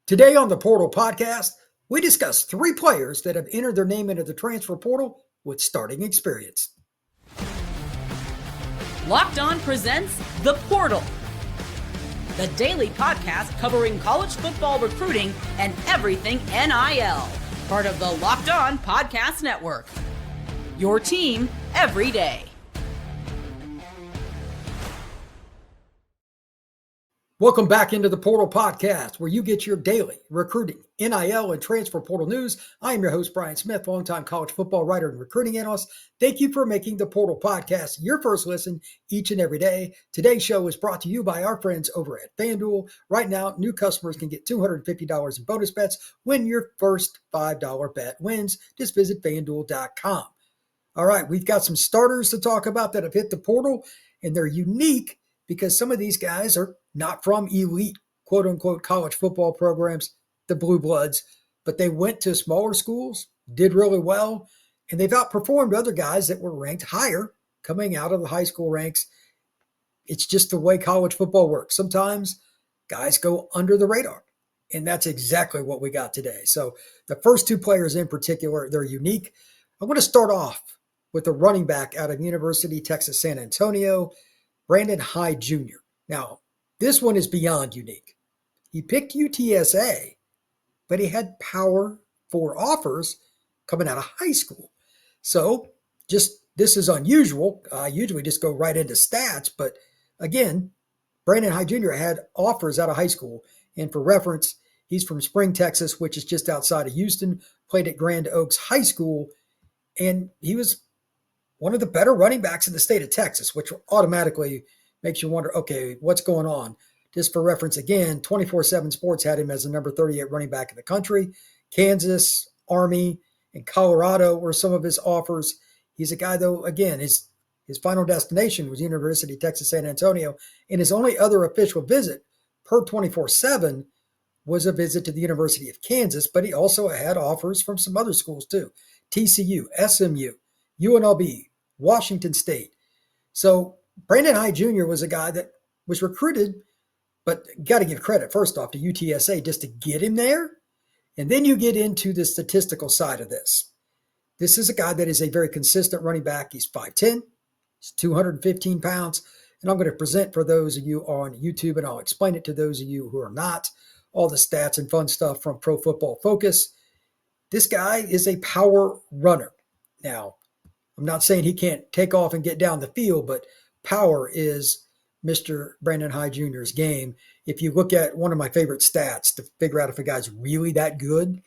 Today on the Portal Podcast, we discuss 3 players that have entered their name into the transfer portal with starting experience. Locked On presents The Portal, the daily podcast covering college football recruiting and everything NIL. Part of the Locked On Podcast Network. Your team every day. Welcome back into the Portal Podcast, where you get your daily recruiting, NIL, and transfer portal news. I am your host, Brian Smith, longtime college football writer and recruiting analyst. Thank you for making the Portal Podcast your first listen each and every day. Today's show is brought to you by our friends over at FanDuel. Right now, new customers can get $250 in bonus bets when your first $5 bet wins. Just visit FanDuel.com. All right, we've got some starters to talk about that have hit the portal, and they're unique because some of these guys are not from elite, quote-unquote, college football programs, the Blue Bloods, but they went to smaller schools, did really well, and they've outperformed other guys that were ranked higher coming out of the high school ranks. It's just the way college football works. Sometimes guys go under the radar, and that's exactly what we got today. So the first 2 players in particular, they're unique. I want to start off with a running back out of University of Texas San Antonio, Brandon Hyde Jr. Now, this one is beyond unique. He picked UTSA, but he had Power 4 offers coming out of high school. So this is unusual. I usually just go right into stats, but again, Brandon Hyde Jr. had offers out of high school. And for reference, he's from Spring, Texas, which is just outside of Houston, played at Grand Oaks High School, and he was one of the better running backs in the state of Texas, which automatically makes you wonder, okay, what's going on? Just for reference, again, 24/7 Sports had him as the number 38 running back in the country. Kansas, Army, and Colorado were some of his offers. He's a guy, though, again, his final destination was University of Texas San Antonio, and his only other official visit per 24/7 was a visit to the University of Kansas, but he also had offers from some other schools too. TCU, SMU, UNLV, Washington State. So Brandon Hyde Jr. was a guy that was recruited, but got to give credit first off to UTSA just to get him there. And then you get into the statistical side of this. This is a guy that is a very consistent running back. He's 5'10", he's 215 pounds. And I'm going to present for those of you on YouTube, and I'll explain it to those of you who are not, all the stats and fun stuff from Pro Football Focus. This guy is a power runner. Now, I'm not saying he can't take off and get down the field, but power is Mr. Brandon Hyde Jr.'s game. If you look at one of my favorite stats to figure out if a guy's really that good,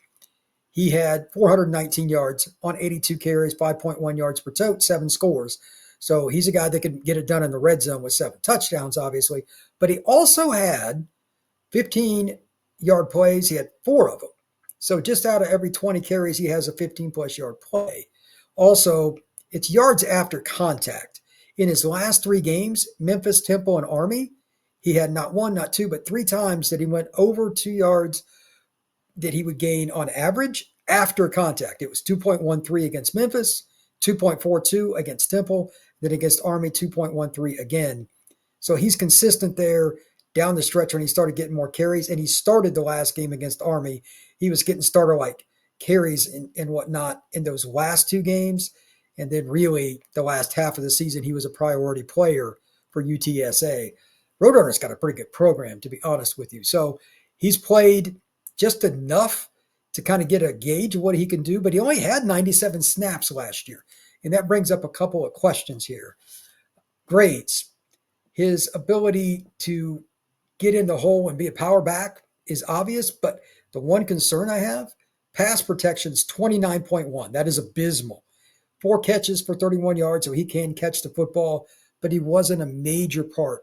he had 419 yards on 82 carries, 5.1 yards per tote, 7 scores. So he's a guy that can get it done in the red zone with 7 touchdowns, obviously. But he also had 15-yard plays. He had 4 of them. So just out of every 20 carries, he has a 15-plus yard play. Also, it's yards after contact. In his last 3 games, Memphis, Temple, and Army, he had not 1, not 2, but 3 times that he went over 2 yards that he would gain on average after contact. It was 2.13 against Memphis, 2.42 against Temple, then against Army, 2.13 again. So he's consistent there down the stretch when he started getting more carries, and he started the last game against Army. He was getting starter-like carries and whatnot in those last 2 games. And then really the last half of the season, he was a priority player for UTSA. Roadrunner's got a pretty good program, to be honest with you. So he's played just enough to kind of get a gauge of what he can do, but he only had 97 snaps last year. And that brings up a couple of questions here. Grades. His ability to get in the hole and be a power back is obvious, but the one concern I have, pass protection is 29.1. That is abysmal. 4 catches for 31 yards, so he can catch the football, but he wasn't a major part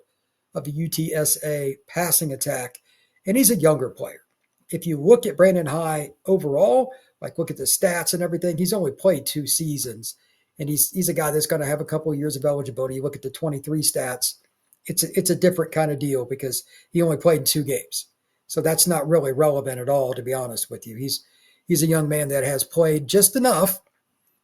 of the UTSA passing attack, and he's a younger player. If you look at Brandon Hyde overall, like look at the stats and everything, he's only played 2 seasons, and he's a guy that's going to have a couple of years of eligibility. You look at the 23 stats, it's a different kind of deal because he only played in 2 games. So that's not really relevant at all, to be honest with you. He's a young man that has played just enough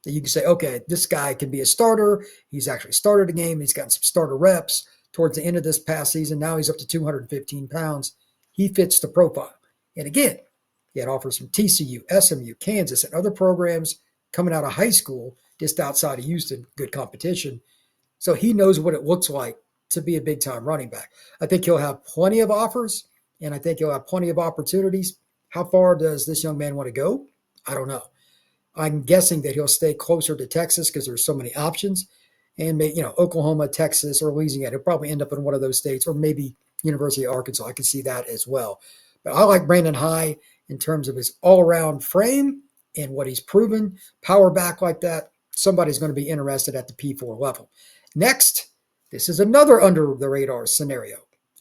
that you can say, okay, this guy can be a starter. He's actually started a game. He's gotten some starter reps towards the end of this past season. Now he's up to 215 pounds. He fits the profile. And again, he had offers from TCU, SMU, Kansas, and other programs coming out of high school just outside of Houston, good competition. So he knows what it looks like to be a big-time running back. I think he'll have plenty of offers, and I think he'll have plenty of opportunities. How far does this young man want to go? I don't know. I'm guessing that he'll stay closer to Texas because there's so many options. And maybe, Oklahoma, Texas, or Louisiana. He'll probably end up in one of those states, or maybe University of Arkansas. I can see that as well. But I like Brandon High in terms of his all-around frame and what he's proven. Power back like that, somebody's going to be interested at the P4 level. Next, this is another under-the-radar scenario.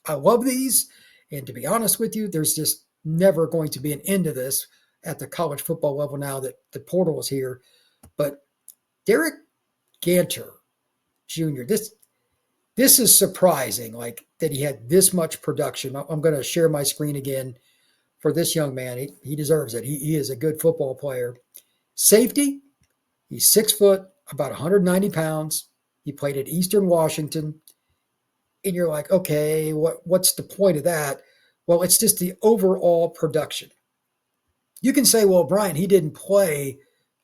I love these, and to be honest with you, there's just never going to be an end to this at the college football level now that the portal is here. But Derek Ganter Jr., this is surprising, like that he had this much production. I'm going to share my screen again for this young man. He deserves it. He is a good football player. Safety, he's 6 foot, about 190 pounds. He played at Eastern Washington. And you're like, okay, what's the point of that? Well, it's just the overall production. You can say, well, Brian, he didn't play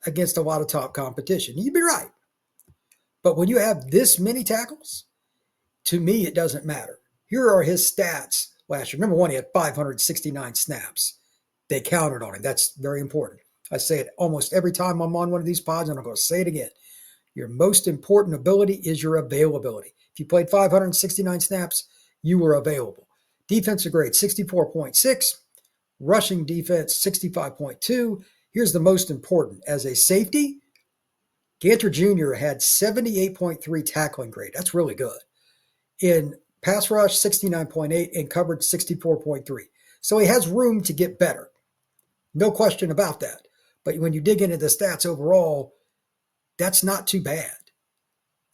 against a lot of top competition. You'd be right. But when you have this many tackles, to me, it doesn't matter. Here are his stats last year. Number one, he had 569 snaps. They counted on him. That's very important. I say it almost every time I'm on one of these pods, and I'm going to say it again. Your most important ability is your availability. If you played 569 snaps, you were available. Defensive grade, 64.6. Rushing defense, 65.2. Here's the most important. As a safety, Ganter Jr. had 78.3 tackling grade. That's really good. In pass rush, 69.8, and coverage, 64.3. So he has room to get better. No question about that. But when you dig into the stats overall, that's not too bad.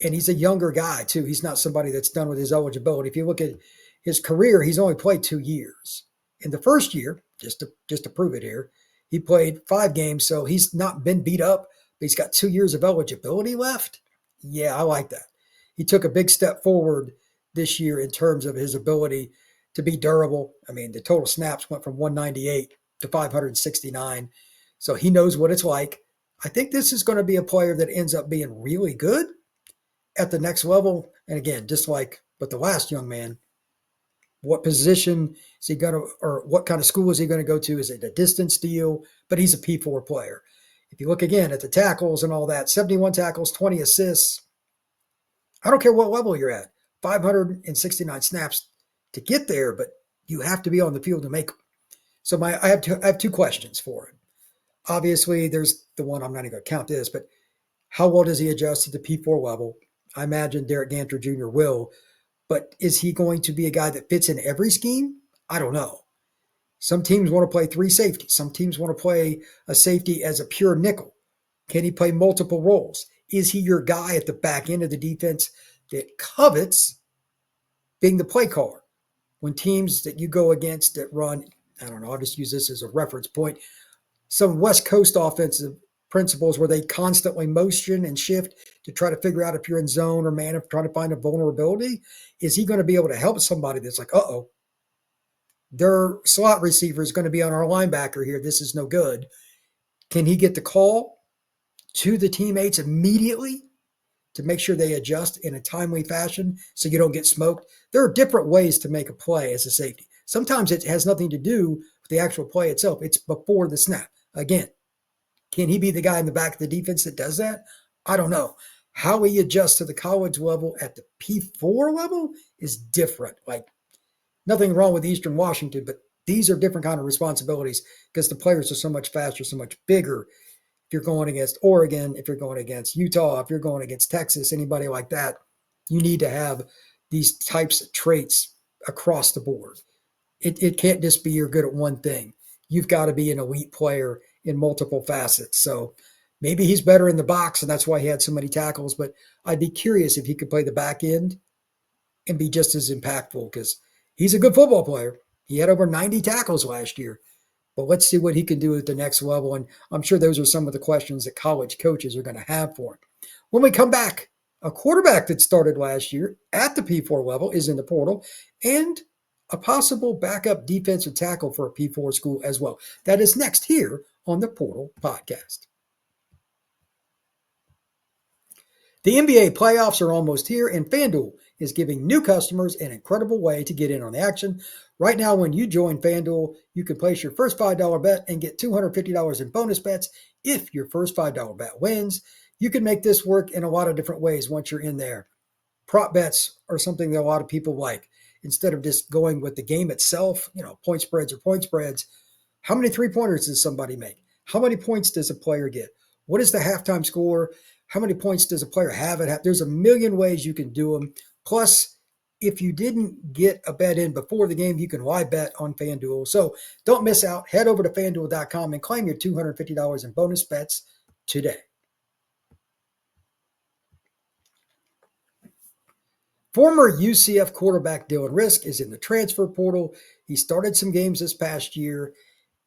And he's a younger guy, too. He's not somebody that's done with his eligibility. If you look at his career, he's only played 2 years. In the first year, just to prove it here, he played 5 games, so he's not been beat up, but he's got 2 years of eligibility left. Yeah, I like that. He took a big step forward this year in terms of his ability to be durable. I mean, the total snaps went from 198 to 569, so he knows what it's like. I think this is going to be a player that ends up being really good at the next level. And again, just like with the last young man, what position is he going to, or what kind of school is he going to go to? Is it a distance deal? But he's a P4 player. If you look again at the tackles and all that, 71 tackles, 20 assists. I don't care what level you're at. 569 snaps to get there, but you have to be on the field to make them. So I have 2 questions for him. Obviously, there's the one, I'm not even going to count this, but how well does he adjust to the P4 level? I imagine Derek Ganter Jr. will. But is he going to be a guy that fits in every scheme? I don't know. Some teams want to play 3 safeties. Some teams want to play a safety as a pure nickel. Can he play multiple roles? Is he your guy at the back end of the defense that covets being the play caller? When teams that you go against that run, I don't know, I'll just use this as a reference point, some West Coast offensive principles where they constantly motion and shift to try to figure out if you're in zone or man, if trying to find a vulnerability. Is he going to be able to help somebody that's like, uh-oh, their slot receiver is going to be on our linebacker here. This is no good. Can he get the call to the teammates immediately to make sure they adjust in a timely fashion so you don't get smoked? There are different ways to make a play as a safety. Sometimes it has nothing to do with the actual play itself. It's before the snap. Again, can he be the guy in the back of the defense that does that? I don't know. How he adjusts to the college level at the P4 level is different. Like, nothing wrong with Eastern Washington, but these are different kind of responsibilities because the players are so much faster, so much bigger. If you're going against Oregon, if you're going against Utah, if you're going against Texas, anybody like that, you need to have these types of traits across the board. It can't just be you're good at one thing. You've got to be an elite player in multiple facets. So maybe he's better in the box, and that's why he had so many tackles. But I'd be curious if he could play the back end and be just as impactful because he's a good football player. He had over 90 tackles last year. But let's see what he can do at the next level. And I'm sure those are some of the questions that college coaches are going to have for him. When we come back, a quarterback that started last year at the P4 level is in the portal. And a possible backup defensive tackle for a P4 school as well. That is next here on the Portal Podcast. The NBA playoffs are almost here, and FanDuel is giving new customers an incredible way to get in on the action. Right now, when you join FanDuel, you can place your first $5 bet and get $250 in bonus bets if your first $5 bet wins. You can make this work in a lot of different ways once you're in there. Prop bets are something that a lot of people like. Instead of just going with the game itself, point spreads or point spreads, how many three-pointers does somebody make? How many points does a player get? What is the halftime score? How many points does a player have at half? There's a million ways you can do them. Plus, if you didn't get a bet in before the game, you can live bet on FanDuel. So don't miss out. Head over to FanDuel.com and claim your $250 in bonus bets today. Former UCF quarterback Dylan Rizk is in the transfer portal. He started some games this past year,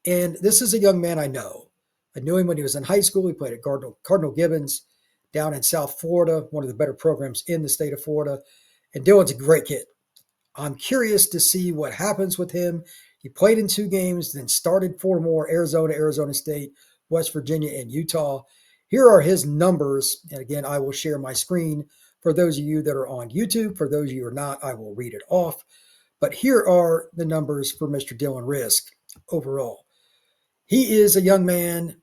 and this is a young man I know. I knew him when he was in high school. He played at Cardinal Gibbons down in South Florida, one of the better programs in the state of Florida. And Dylan's a great kid. I'm curious to see what happens with him. He played in 2 games, then started 4 more: Arizona, Arizona State, West Virginia, and Utah. Here are his numbers. And again, I will share my screen for those of you that are on YouTube. For those of you who are not, I will read it off. But here are the numbers for Mr. Dylan Rizk overall. He is a young man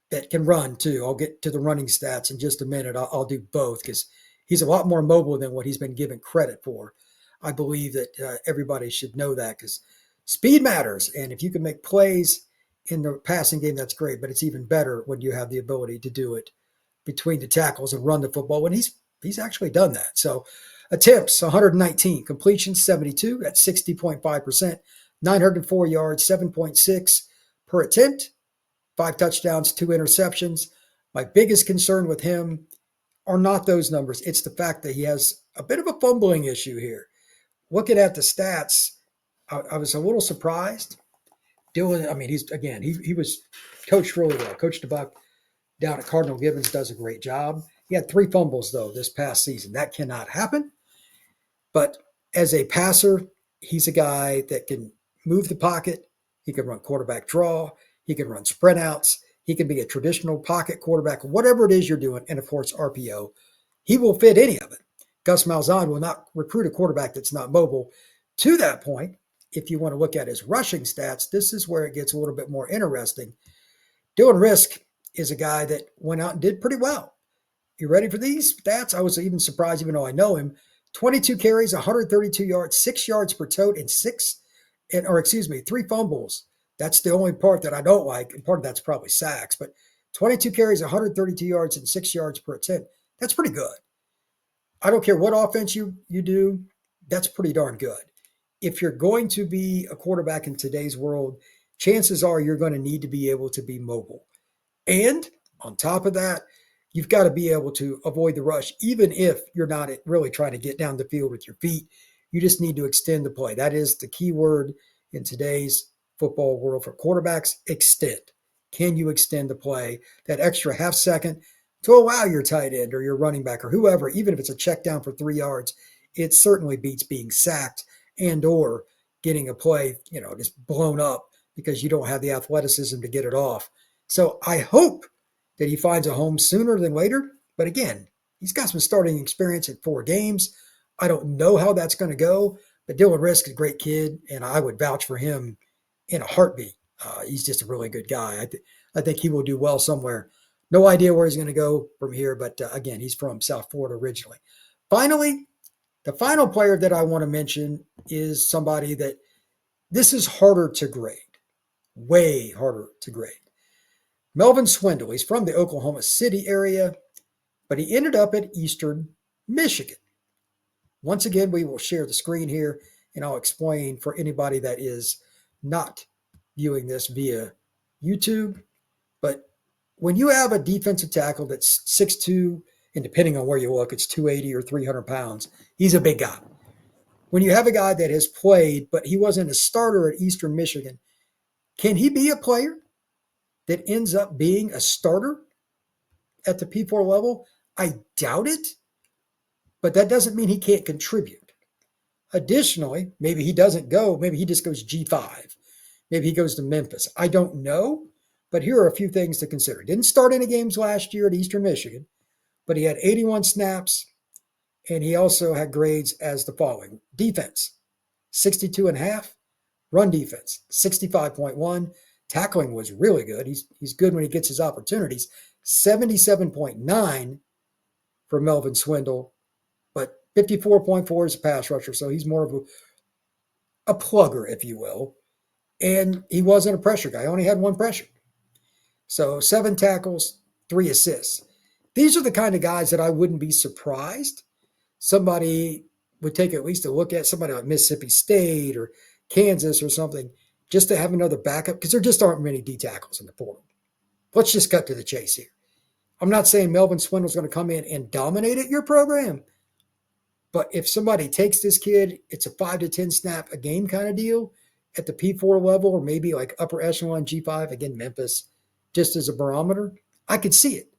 that can run too. I'll get to the running stats in just a minute. I'll do both because he's a lot more mobile than what he's been given credit for. I believe that everybody should know that because speed matters. And if you can make plays in the passing game, that's great. But it's even better when you have the ability to do it between the tackles and run the football. When he's actually done that. So attempts, 119. Completions, 72. That's 60.5%. 904 yards, 7.6 per attempt. 5 touchdowns, 2 interceptions. My biggest concern with him are not those numbers. It's the fact that he has a bit of a fumbling issue here. Looking at the stats, I was a little surprised. Dylan, I mean, he was coached really well. Coach DeBuck down at Cardinal Gibbons does a great job. He had 3 fumbles, though, this past season. That cannot happen. But as a passer, he's a guy that can move the pocket. He can run quarterback draw. He can run sprint outs. He can be a traditional pocket quarterback, whatever it is you're doing. And, of course, RPO. He will fit any of it. Gus Malzahn will not recruit a quarterback that's not mobile. To that point, if you want to look at his rushing stats, this is where it gets a little bit more interesting. Dylan Rizk is a guy that went out and did pretty well. You ready for these stats? I was even surprised, even though I know him. 22 carries, 132 yards, 6 yards per tote, and 3 fumbles. That's the only part that I don't like, and part of that's probably sacks. But 22 carries, 132 yards, and 6 yards per attempt. That's pretty good. I don't care what offense you do, that's pretty darn good. If you're going to be a quarterback in today's world, chances are you're going to need to be able to be mobile. And on top of that, you've got to be able to avoid the rush, even if you're not really trying to get down the field with your feet. You just need to extend the play. That is the key word in today's football world for quarterbacks: extend. Can you extend the play that extra half second to allow your tight end or your running back or whoever, even if it's a check down for 3 yards? It certainly beats being sacked and or getting a play, just blown up because you don't have the athleticism to get it off. So I hope that he finds a home sooner than later. But again, he's got some starting experience in 4 games. I don't know how that's going to go, but Dylan Rizk is a great kid, and I would vouch for him in a heartbeat. He's just a really good guy. I think he will do well somewhere. No idea where he's going to go from here, but again, he's from South Florida originally. Finally, the final player that I want to mention is somebody that this is harder to grade, way harder to grade. Melvin Swindle. He's from the Oklahoma City area, but he ended up at Eastern Michigan. Once again, we will share the screen here, and I'll explain for anybody that is not viewing this via YouTube. But when you have a defensive tackle that's 6'2", and depending on where you look, it's 280 or 300 pounds, he's a big guy. When you have a guy that has played, but he wasn't a starter at Eastern Michigan, can he be a player that ends up being a starter at the P4 level? I doubt it, but that doesn't mean he can't contribute. Additionally, maybe he doesn't go. Maybe he just goes G5. Maybe he goes to Memphis. I don't know. But here are a few things to consider. Didn't start any games last year at Eastern Michigan, but he had 81 snaps, and he also had grades as the following. Defense, 62.5. Run defense, 65.1. Tackling was really good. He's good when he gets his opportunities. 77.9 for Melvin Swindle, but 54.4 is a pass rusher, so he's more of a plugger, if you will. And he wasn't a pressure guy. He only had one pressure. So 7 tackles, 3 assists. These are the kind of guys that I wouldn't be surprised somebody would take at least a look at, somebody like Mississippi State or Kansas or something, just to have another backup, because there just aren't many D tackles in the portal. Let's just cut to the chase here. I'm not saying Melvin Swindle's going to come in and dominate at your program, but if somebody takes this kid, it's a 5 to 10 snap a game kind of deal at the P4 level, or maybe like upper echelon G5, again, Memphis, just as a barometer, I could see it.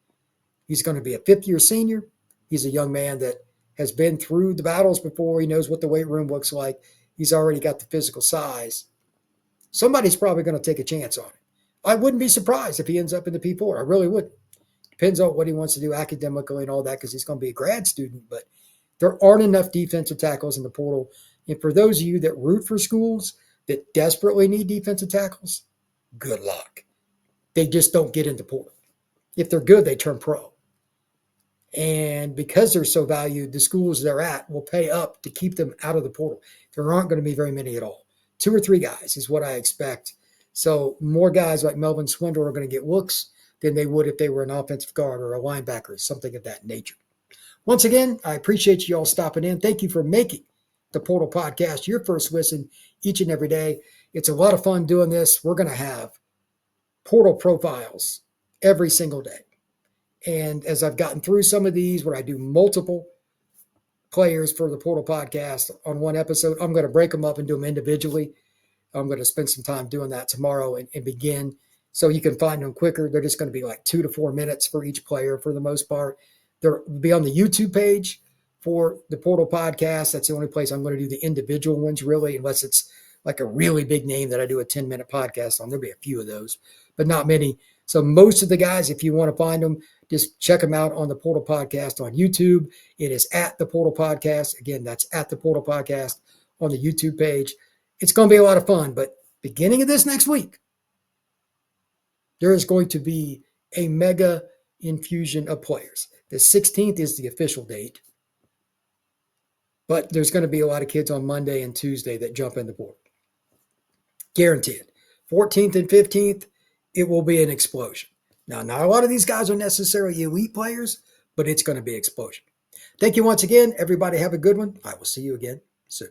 He's going to be a fifth-year senior. He's a young man that has been through the battles before. He knows what the weight room looks like. He's already got the physical size. Somebody's probably going to take a chance on it. I wouldn't be surprised if he ends up in the P4. I really wouldn't. Depends on what he wants to do academically and all that, because he's going to be a grad student. But there aren't enough defensive tackles in the portal. And for those of you that root for schools that desperately need defensive tackles, good luck. They just don't get into portal. If they're good, they turn pro. And because they're so valued, the schools they're at will pay up to keep them out of the portal. There aren't going to be very many at all. 2 or 3 guys is what I expect. So more guys like Melvin Swindle are going to get looks than they would if they were an offensive guard or a linebacker, something of that nature. Once again, I appreciate you all stopping in. Thank you for making the Portal Podcast your first listen each and every day. It's a lot of fun doing this. We're going to have portal profiles every single day. And as I've gotten through some of these, where I do multiple players for the Portal Podcast on one episode, I'm going to break them up and do them individually. I'm going to spend some time doing that tomorrow and begin so you can find them quicker. They're just going to be like 2 to 4 minutes for each player for the most part. They'll be on the YouTube page for the Portal Podcast. That's the only place I'm going to do the individual ones, really, unless it's like a really big name that I do a 10-minute podcast on. There'll be a few of those, but not many. So most of the guys, if you want to find them, just check them out on the Portal Podcast on YouTube. It is at the Portal Podcast. Again, that's at the Portal Podcast on the YouTube page. It's going to be a lot of fun, but beginning of this next week, there is going to be a mega infusion of players. The 16th is the official date, but there's going to be a lot of kids on Monday and Tuesday that jump in the portal. Guaranteed. 14th and 15th, it will be an explosion. Now, not a lot of these guys are necessarily elite players, but it's going to be an explosion. Thank you once again. Everybody have a good one. I will see you again soon.